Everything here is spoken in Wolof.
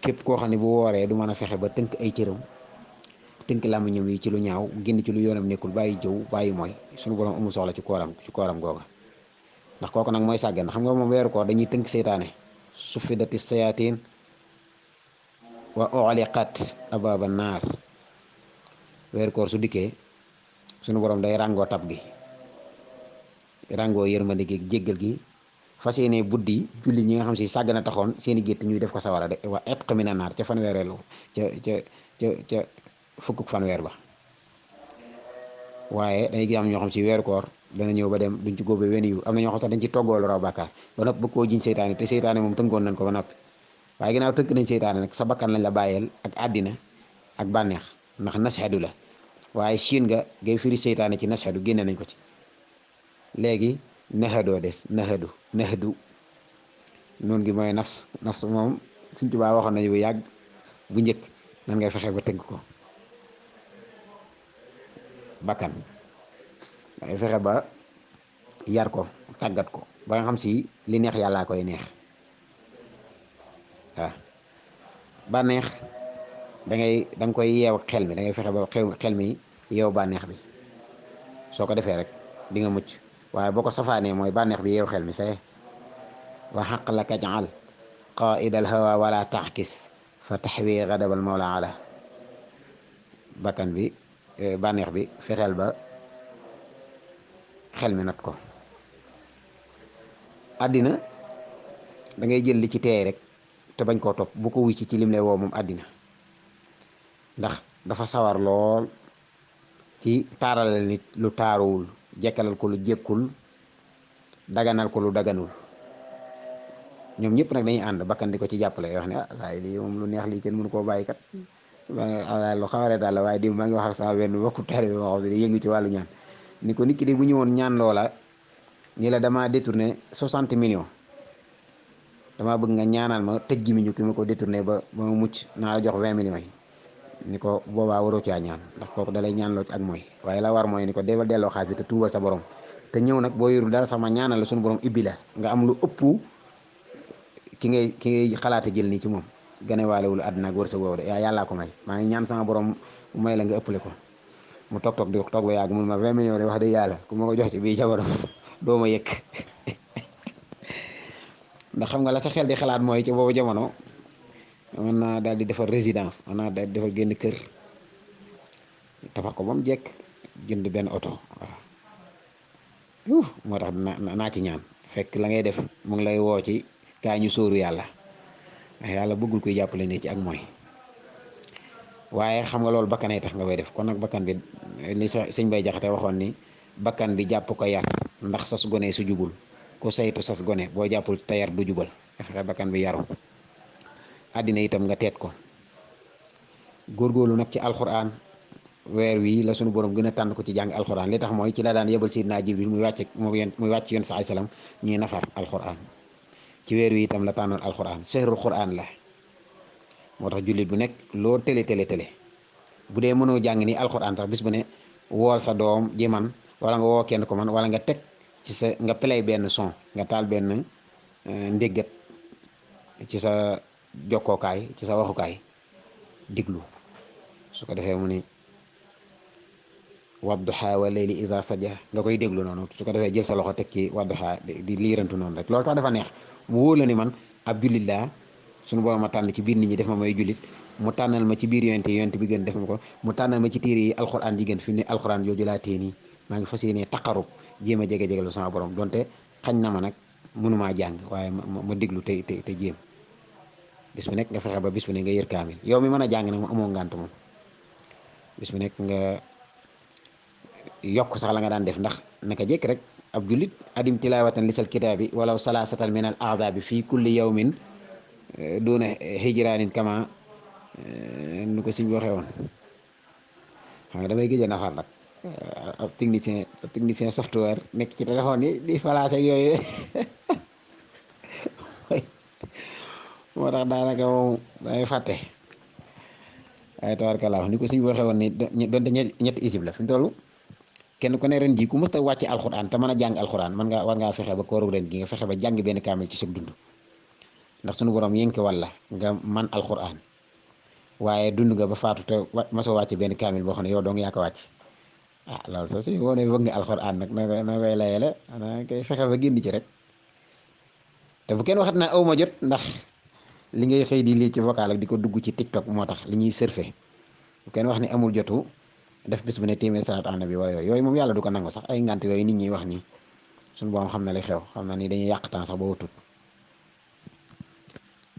képp koo xam ne bu wooree du mën a fexe ba tënk ay cëram tënk làmmiñam yi ci lu ñaaw génn ci lu yoonam nekkul bàyyi jëw bàyyi mooy suñu borom amul soxla ci kooram googa ndax kooku nag mooy sàggan xam nga moom weeru koor dañuy tënk seytaane suffidati sayatin wa ughliqat ababa naar weeru koor su dikkee suñu borom day ràngoo tab gi ràngoo yërmande gi jéggal gi fas yéene buddi julli ñi nga xam si sàgg na taxoon seeni gétt ñuy def ko sawara de wa etq mina naar ca fanweereelu ca fukkuk fanweer ba waaye dañuy gis am ñoo xam si weeru koor dana ñëw ba dem duñ ci góobe wenn yu am na ñoo xam sax dañ ci toggoolu raw bàkkaar ba noppi bëgg koo jiñ seytaane te seytaane moom tënkoon nañ ko ba noppi waaye ginnaaw tënk nañ seytaane nag sa bakkan lañ la bàyyeel ak àddina ak bànneex ndax nasxedu la waaye siin nga ngay firi seytaane ci nasxedu génne nañ ko ci léegi naxadoo des naxadu noonu gi mooy nafs moom Sëñ Tuubaa waxoon nañu bu yàgg bu njëkk nan ngay fexe ba tënk ko bakkan dangay fexe ba yar ko tàggat ko ba nga xam si li neex yàllaa koy neex waaw bànneex danga koy yeew xel mi dangay fexe ba xel mi yeew bànneex bi soo ko defee rek di nga mucc waaye boo ko safaanee mooy bànneex bi yeew xel mi saye wa xaq la kajal qaidal hawa wala taxkis fa taxwi gadabal mawla ala bakkan bi bànneex bi fexeel ba xel mi nat ko àddina da ngay jël li ci teey rek te bañ koo topp bu ko wuy ci lim lay woo moom àddina ndax dafa sawar lool ci taaralal nit lu taaruwul jekkalal ko lu jékkul daganal ko lu daganul ñoom ñëpp nag dañuy ànd bakkan di ko ci jàppale yoo xam ne saa yi lii moom lu neex lii kenn mënu koo bàyyi kat lu xawaree daal la waaye di maa ngi wax ak sama benn bokku taalibe bi wax di yëngu ci wàllu ñaan ni ko nit ki de bu ñëwoon ñaan loola ni la damaa détourné 60 millions damaa bëgg nga ñaanal ma tëj gi mi ñu ki ma ko détourné ba ma mucc naa la jox 20 millions yi ni ko boobaa waroo caa ñaan ndax kooku dalay ñaanloo ci ak mooy waaye la war mooy ni ko defal delloo xaaj bi te tuubal sa borom te ñëw nag boo yorul dara sama ñaanal la suñu borom ibbi la nga am lu ëpp ki ngay xalaate jël nii ci moom ganewaalewul àddina ak wërsëg woowu de yàllaa ko may maa ngi ñaan sama borom mu may la nga ëppale ko mu toog di toog ba yàgg mun ma 20 millions de wax dëgg yàlla ku ma ko jox ci bii jamono doo ma yëkk ndax xam nga la sa xel di xalaat mooy ci boobu jamono mën naa daal di defar résidence mën naa daal di defar génn kër tabax ko ba mu jekk jënd benn oto waaw moo tax naa ci ñaan fekk la ngay def mu ngi lay woo ci kaa ñu sóoru yàlla ndax yàlla bëggul koy jàppale ne ci ak mooy waaye xam nga loolu bakkanay tax nga koy def kon nag bakkan bi li sëñ Bay Jaxate waxoon ni bakkan bi jàpp ko yar ndax sas gone su jubul ku saytu sas gone boo jàppul te yar du jubal nga fexe bakkan bi yaru àddina itam nga teet ko góorgóorlu nag ci alxuraan weer wi la sunu borom gën a tànn ko ci jàng alxuraan li tax mooy ci la daan yebal Seydina Jibril muy wàcc yoon sa salaam ñuy nafar alxuraan ci weer wi itam la tànnoon alxuraan sehrul xuraan la moo tax jullit bu nekk loo télé bu dee mënoo jàng ni alxuraan sax bis bu ne wool sa doom ji man wala nga woo kenn ko man wala nga teg ci sa nga play benn son nga taal benn ndéggat ci sa jokkookaay ci sa waxukaay diglu su ko defee mu ni wadduha wa layli iza saja nga koy déglu noonu su ko defee jël sa loxo teg ci wadduha di liirantu noonu rek loolu sax dafa neex mu wóor la ni man ab jullit laa suñu borom ma tànn ci biir nit ñi def ma may jullit mu tànnal ma ci biir yonent bi gën def ma ko mu tànnal ma ci téere yi alxuraan ji gën fi mu ne alxuraan jooju laa tee nii maa ngi fas yéenee taqarub jéem a jege lu sama borom donte xañ na ma nag mënumaa jàng waaye ma déglu te jéem bis bu nekk nga fexe ba bis bu ne nga yër kaamil yow mi mën a jàng nag mu amoo ngànt moom bis bu nekk nga yokk sax la nga daan def ndax naka jekk rek ab jullit adim tilaawatan lisal kitaabi walaw salaasatan min al aadaabi fii kulli yawmin doona hijraanin kama nu ko siñ waxee woon xam nga damay gëj a nafar nag ab technicien software nekk ci téléphone yi di falaase ak yooyu moo tax daanaka moom damay fàtte waaye tabarkallah ni ko suñu waxee woon ni donte ñetti isib la fi mu toll kenn ku ne ren ji ku mës a wàcce alxuraan te mën a jàng alxuraan war ngaa fexe ba kooru ren gi nga fexe ba jàng benn kaamil ci sa dund ndax sunu borom yënki walla nga man alxuraan waaye dund nga ba faatu te masoo wàcc benn kaamil boo xam ne yow dong yaa ko wàcc loolu sax suñu wone bëgg nga alxuraan nag na koy layele na koy fexe ba génn ci rek te bu kenn waxat naa aw ma jot ndax li ngay xëy di lii ci vocal ak di ko dugg ci TikTok moo tax li ñuy surfe bu kenn wax ni amul jotu def bis bu ne téeméer salaat ala nabi wala yooyu moom yàlla du ko nangu sax ay ngant yooyu nit ñi wax nii suñu boom xam na li xew xam na ni dañuy yàq temps sax ba wutut